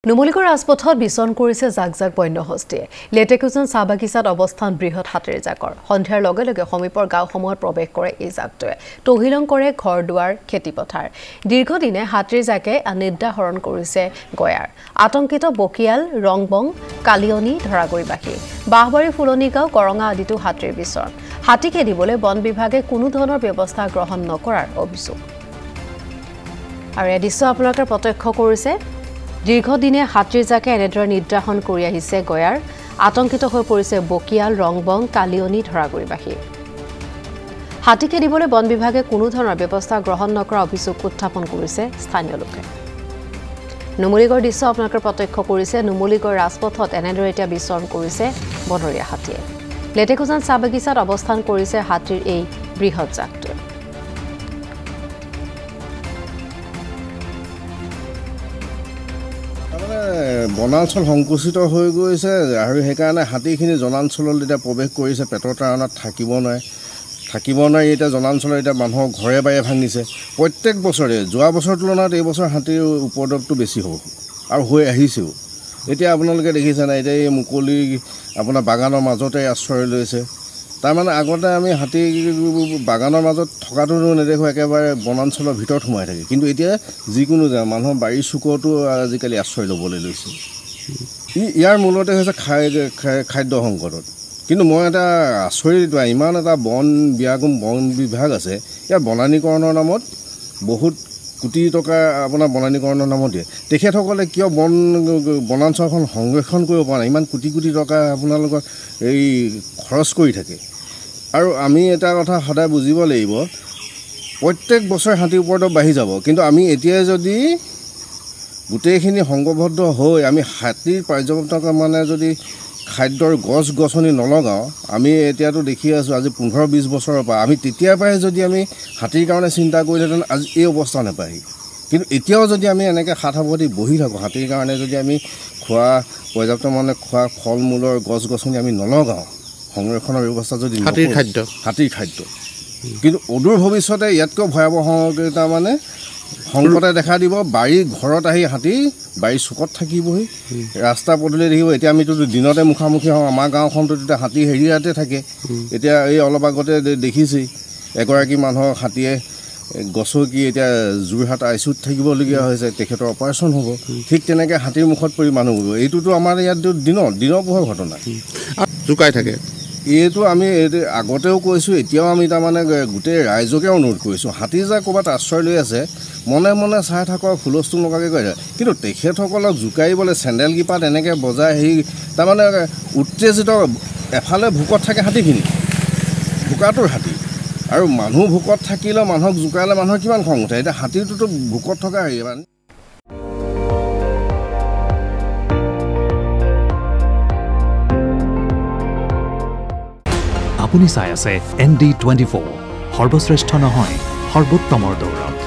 নুমলীগড় ৰাজপথত বিচৰণ কৰিছে জাক বন্যহস্তীয়ে লেটেকুজন চাহ বাগিচাত অৱস্থান বৃহৎ হাতীৰ জাকৰ সন্ধিয়াৰ লগে লগে সমীপৰ গাঁওসমূহত প্ৰৱেশ কৰে এই জাকটোৱে তহিলং কৰে ঘৰ-দুৱাৰ খেতিপথাৰ দীৰ্ঘদিনে হাতীৰ জাকে নিৰ্দাহৰণ কৰিছে গয়াৰ আতংকিত বকিয়াল ৰংবং কালিয়নি ধৰাগুৰিবাসী বাহবাৰী ফুলনি গাঁও কৰঙা আদিতো হাতীৰ বিচৰণ হাতী খেদিবলৈ বন বিভাগে কোনো ধৰণৰ ব্যৱস্থা গ্ৰহণ নকৰাৰ অভিযোগ আৰু এই দৃশ্য আপোনালোকে প্ৰত্যক্ষ কৰিছে দীৰ্ঘদিনে হাতীৰ জাকে এনেদৰে নিৰ্দাহন কৰি আহিছে গয়াৰ আতংকিত হৈ পৰিছে বকিয়াল ৰংবং কালিয়নি ধৰাগুৰিবাসী হাতী খেদিবলৈ বন বিভাগে কোনো ধৰণৰ ব্যৱস্থা গ্ৰহণ নকৰা অভিযোগ উত্থাপন কৰিছে স্থানীয় লোকে নুমলীগড় দৃশ্য আপোনালোকে প্ৰত্যক্ষ কৰিছে নুমলীগড় ৰাজপথত এনেদৰে এতিয়া বিচৰণ কৰিছে বনৰীয়া হাতীয়ে লেটেকুজন চাহ বাগিচাত অৱস্থান কৰিছে হাতীৰ এই বৃহৎ জাকটোৱে বনাঞ্চল সংকুচিত হৈ গৈছে আৰু সেইকাৰণে হাতীখিনি জনাঞ্চললৈ এতিয়া প্ৰৱেশ কৰিছে পেটৰ তাৰণাত থাকিব নোৱাৰি এতিয়া জনাঞ্চলৰ এতিয়া মানুহৰ ঘৰে বাৰে ভাঙিছে প্ৰত্যেক বছৰে যোৱা বছৰৰ তুলনাত এই বছৰ হাতীৰ উপদ্ৰৱটো বেছি হ'ব আৰু হৈ আহিছেও এতিয়া আপোনালোকে দেখিছে নাই এতিয়া এই মুকলি আপোনাৰ বাগানৰ মাজতে আশ্ৰয় লৈছে তাৰমানে আগতে আমি হাতী বাগানৰ মাজত থকাটো নেদেখোঁ একেবাৰে বনাঞ্চলৰ ভিতৰত সোমাই থাকে কিন্তু এতিয়া যিকোনো মানুহৰ বাৰীৰ চুকতো আজিকালি আশ্ৰয় ল'বলৈ লৈছে ইয়াৰ মূলতে হৈছে খাদ্য সংকটত কিন্তু মই এটা আচৰিত ইমান এটা বন বিভাগ আছে ইয়াৰ বনানীকৰণৰ নামত বহুত কোটি টকা আপোনাৰ বনানীকৰণৰ নামত দিয়ে তেখেতসকলে কিয় বনাঞ্চলখন সংৰক্ষণ কৰিব পৰা নাই ইমান কোটি টকা আপোনালোকৰ এই খৰচ কৰি থাকে আৰু আমি এটা কথা সদায় বুজিব লাগিব প্ৰত্যেক বছৰে হাতীৰ উপদ্ৰৱ বাঢ়ি যাব কিন্তু আমি এতিয়াই যদি গোটেইখিনি সংঘবদ্ধ হৈ আমি হাতীৰ পৰ্যাপ্ত মানে যদি খাদ্যৰ গছ-গছনি নলগাওঁ আমি এতিয়াতো দেখি আছোঁ আজি 15-20 বছৰৰ পৰা আমি তেতিয়াৰ পৰাই যদি আমি হাতীৰ কাৰণে চিন্তা কৰিলেহেঁতেন আজি এই অৱস্থা নাপায়হি কিন্তু এতিয়াও যদি আমি এনেকৈ হাত সাৱটি বহি থাকোঁ হাতীৰ কাৰণে যদি আমি পৰ্যাপ্ত মানে খোৱা ফল মূলৰ গছ-গছনি আমি নলগাওঁ সংৰক্ষণৰ ব্যৱস্থা যদি হাতীৰ খাদ্য কিন্তু অদূৰ ভৱিষ্যতে ইয়াতকৈ ভয়াৱহ মানে সংকটে দেখা দিব বাৰীৰ ঘৰত আহি হাতী বাৰীৰ চুকত থাকিবহি ৰাস্তা পদূলি দেখিব এতিয়া আমিতো দিনতে মুখামুখি হওঁ আমাৰ গাঁওখনতো তেতিয়া হাতী হেৰিয়াতে থাকে এতিয়া এই অলপ আগতে দেখিছেই এগৰাকী মানুহৰ হাতীয়ে গছকি এতিয়া যোৰহাট আইচুত থাকিবলগীয়া হৈছে তেখেতৰ অপাৰেশ্যন হ'ব ঠিক তেনেকৈ হাতীৰ মুখত পৰি মানুহ হ'ব এইটোতো আমাৰ ইয়াত দিনৰ পোহৰ ঘটনা জোকাই থাকে এইটো আমি আগতেও কৈছোঁ এতিয়াও আমি তাৰমানে গোটেই ৰাইজকে অনুৰোধ কৰিছোঁ হাতী যে ক'ৰবাত আশ্ৰয় লৈ আছে মনে মনে চাই থাকক হুলস্থুল নকৰাকৈ কৈছে কিন্তু তেখেতসকলক জোকাৰিবলৈ চেণ্ডেল কিপাত এনেকৈ বজাই তাৰমানে উত্তেজিত এফালে ভোকত থাকে হাতীখিনি ভোকাটোৰ হাতী আৰু মানুহ ভোকত থাকিলেও মানুহক জোকাৰিলে মানুহৰ কিমান খং উঠে এতিয়া হাতীটোতো ভোকত থকা হেৰি মানে আপুনি চাই আছে ND24 সৰ্বশ্ৰেষ্ঠ নহয় সৰ্বোত্তমৰ দৌৰ